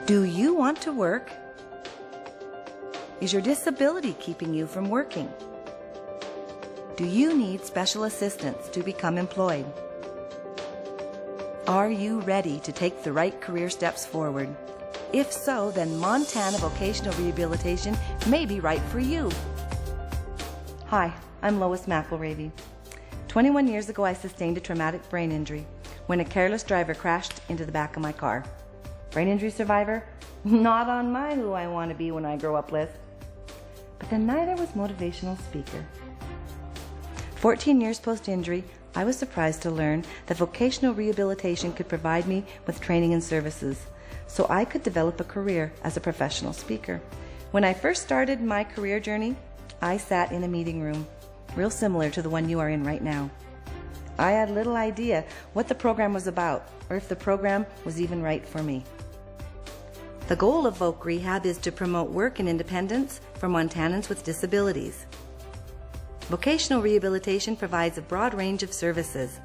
Do you want to work? Is your disability keeping you from working? Do you need special assistance to become employed? Are you ready to take the right career steps forward? If so, then Montana Vocational Rehabilitation may be right for you. Hi, I'm Lois McElravy. 21 years ago, I sustained a traumatic brain injury when a careless driver crashed into the back of my car. Brain injury survivor? Not on my who I want to be when I grow up list. But then neither was motivational speaker. 14 years post-injury, I was surprised to learn that vocational rehabilitation could provide me with training and services, so I could develop a career as a professional speaker. When I first started my career journey, I sat in a meeting room, real similar to the one you are in right now. I had little idea what the program was about, or if the program was even right for me. The goal of Voc Rehab is to promote work and independence for Montanans with disabilities. Vocational rehabilitation provides a broad range of services.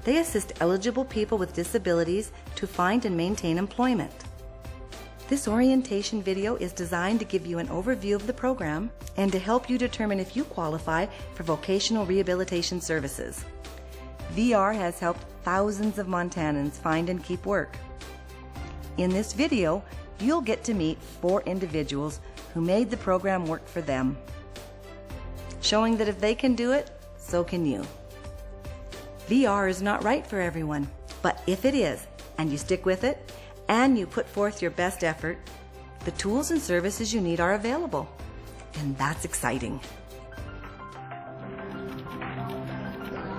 They assist eligible people with disabilities to find and maintain employment. This orientation video is designed to give you an overview of the program and to help you determine if you qualify for vocational rehabilitation services. VR has helped thousands of Montanans find and keep work. In this video, you'll get to meet 4 individuals who made the program work for them, showing that if they can do it, so can you. VR is not right for everyone, but if it is, and you stick with it, and you put forth your best effort, the tools and services you need are available. And that's exciting.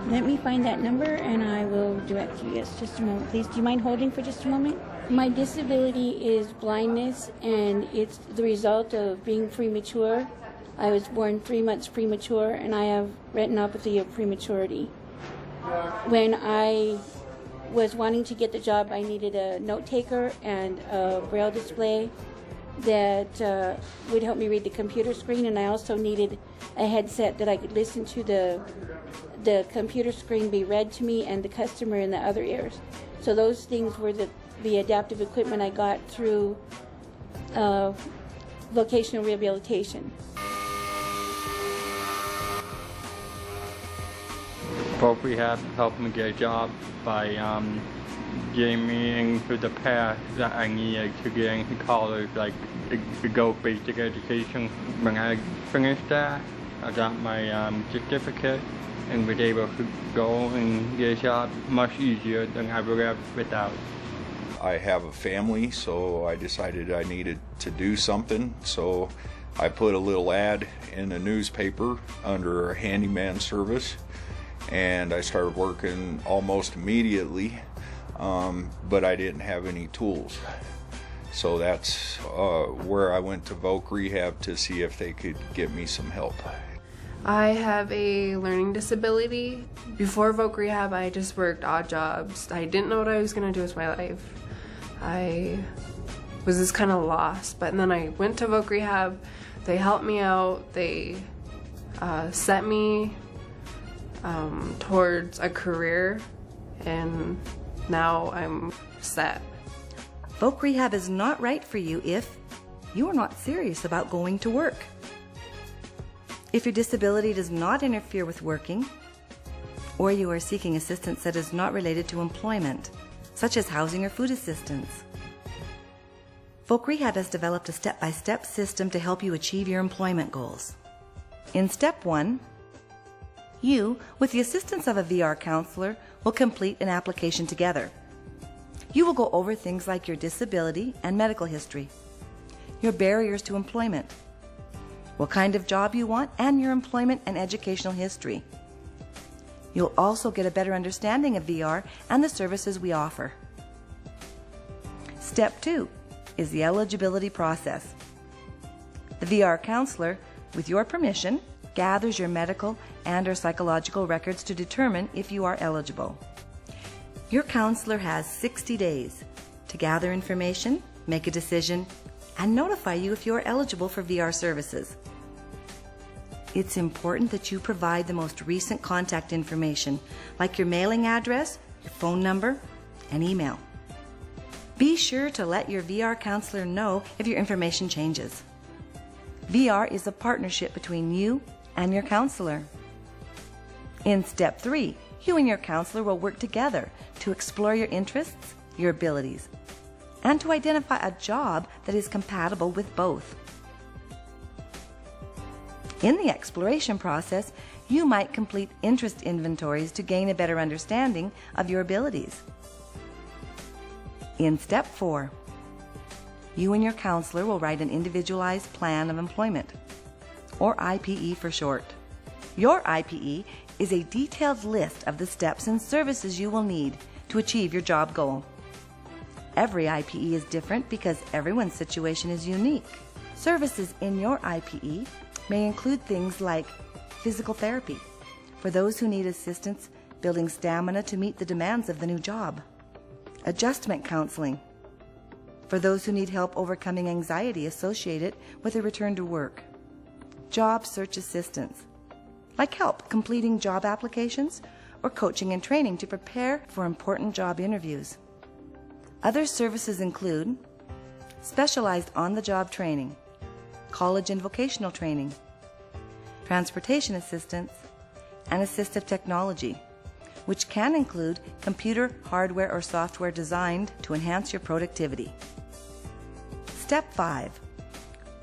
Let me find that number and I will direct you. Yes, just a moment, please. Do you mind holding for just a moment? My disability is blindness, and it's the result of being premature. I was born 3 months premature, and I have retinopathy of prematurity. When I was wanting to get the job, I needed a note taker and a braille display that would help me read the computer screen, and I also needed a headset that I could listen to the computer screen be read to me and the customer in the other ears. So those things were the adaptive equipment I got through vocational rehabilitation. Voc Rehab helped me get a job by getting me into the path that I needed to get into college, like to go basic education. When I finished that, I got my certificate and was able to go and get a job much easier than I would have without. I have a family, so I decided I needed to do something, so I put a little ad in the newspaper under a handyman service, and I started working almost immediately, but I didn't have any tools. So that's where I went to Voc Rehab to see if they could get me some help. I have a learning disability. Before Voc Rehab, I just worked odd jobs. I didn't know what I was going to do with my life. I was just kind of lost, but then I went to Voc Rehab. They helped me out. They set me towards a career, and now I'm set. Voc Rehab is not right for you if you are not serious about going to work. If your disability does not interfere with working, or you are seeking assistance that is not related to employment, such as housing or food assistance. Voc Rehab has developed a step-by-step system to help you achieve your employment goals. In Step 1, you, with the assistance of a VR counselor, will complete an application together. You will go over things like your disability and medical history, your barriers to employment, what kind of job you want, and your employment and educational history. You'll also get a better understanding of VR and the services we offer. Step 2 is the eligibility process. The VR counselor, with your permission, gathers your medical and/or psychological records to determine if you are eligible. Your counselor has 60 days to gather information, make a decision, and notify you if you are eligible for VR services. It's important that you provide the most recent contact information, like your mailing address, your phone number, and email. Be sure to let your VR counselor know if your information changes. VR is a partnership between you and your counselor. In step 3, you and your counselor will work together to explore your interests, your abilities, and to identify a job that is compatible with both. In the exploration process, you might complete interest inventories to gain a better understanding of your abilities. In step 4, you and your counselor will write an individualized plan of employment, or IPE for short. Your IPE is a detailed list of the steps and services you will need to achieve your job goal. Every IPE is different because everyone's situation is unique. Services in your IPE may include things like physical therapy for those who need assistance building stamina to meet the demands of the new job, adjustment counseling for those who need help overcoming anxiety associated with a return to work, job search assistance, like help completing job applications or coaching and training to prepare for important job interviews. Other services include specialized on-the-job training, college and vocational training, transportation assistance, and assistive technology, which can include computer, hardware, or software designed to enhance your productivity. Step 5.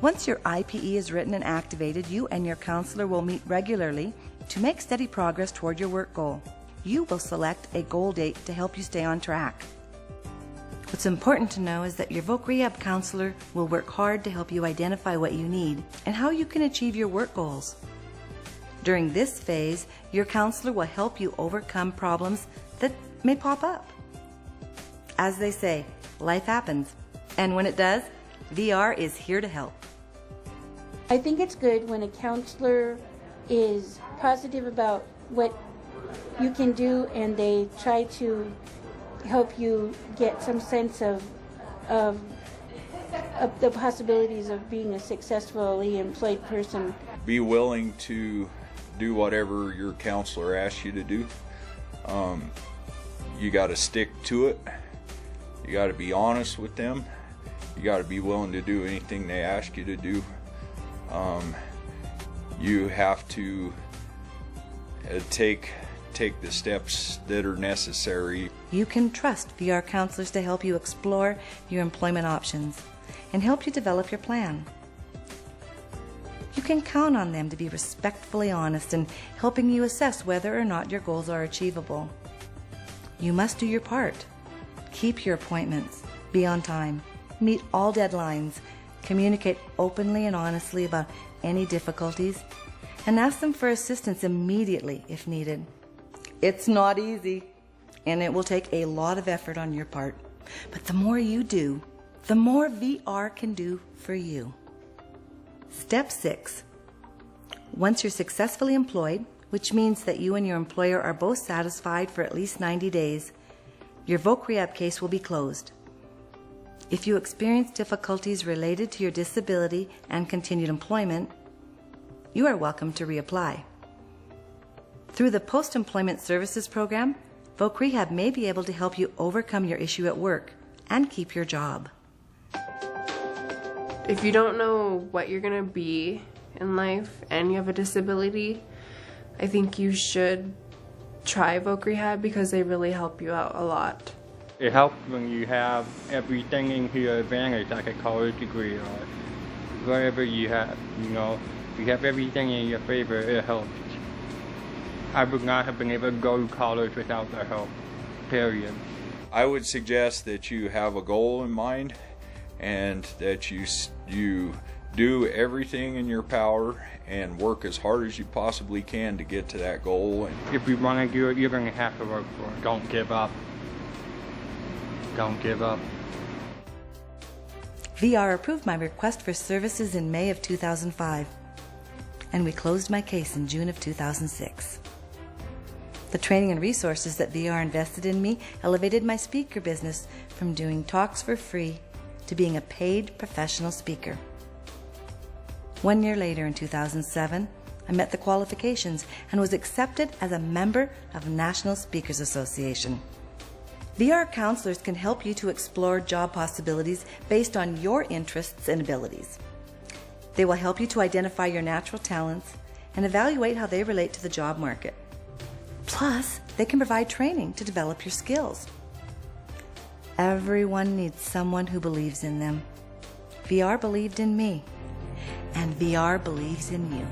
Once your IPE is written and activated, you and your counselor will meet regularly to make steady progress toward your work goal. You will select a goal date to help you stay on track. What's important to know is that your Voc Rehab counselor will work hard to help you identify what you need and how you can achieve your work goals. During this phase, your counselor will help you overcome problems that may pop up. As they say, life happens, and when it does, VR is here to help. I think it's good when a counselor is positive about what you can do and they try to help you get some sense of the possibilities of being a successfully employed person. Be willing to do whatever your counselor asks you to do. You got to stick to it. You got to be honest with them. You got to be willing to do anything they ask you to do. You have to take the steps that are necessary. You can trust VR counselors to help you explore your employment options and help you develop your plan. You can count on them to be respectfully honest in helping you assess whether or not your goals are achievable. You must do your part. Keep your appointments. Be on time. Meet all deadlines. Communicate openly and honestly about any difficulties, and ask them for assistance immediately if needed. It's not easy, and it will take a lot of effort on your part. But the more you do, the more VR can do for you. Step 6. Once you're successfully employed, which means that you and your employer are both satisfied for at least 90 days, your Voc Rehab case will be closed. If you experience difficulties related to your disability and continued employment, you are welcome to reapply. Through the Post-Employment Services Program, Voc Rehab may be able to help you overcome your issue at work and keep your job. If you don't know what you're going to be in life and you have a disability, I think you should try Voc Rehab because they really help you out a lot. It helps when you have everything in your advantage, like a college degree or whatever you have, If you have everything in your favor, it helps. I would not have been able to go to college without their help, period. I would suggest that you have a goal in mind and that you do everything in your power and work as hard as you possibly can to get to that goal. If you want to do it, you're going to have to work for it. Don't give up. Don't give up. VR approved my request for services in May of 2005, and we closed my case in June of 2006. The training and resources that VR invested in me elevated my speaker business from doing talks for free to being a paid professional speaker. 1 year later, in 2007, I met the qualifications and was accepted as a member of National Speakers Association. VR counselors can help you to explore job possibilities based on your interests and abilities. They will help you to identify your natural talents and evaluate how they relate to the job market. Plus, they can provide training to develop your skills. Everyone needs someone who believes in them. VR believed in me, and VR believes in you.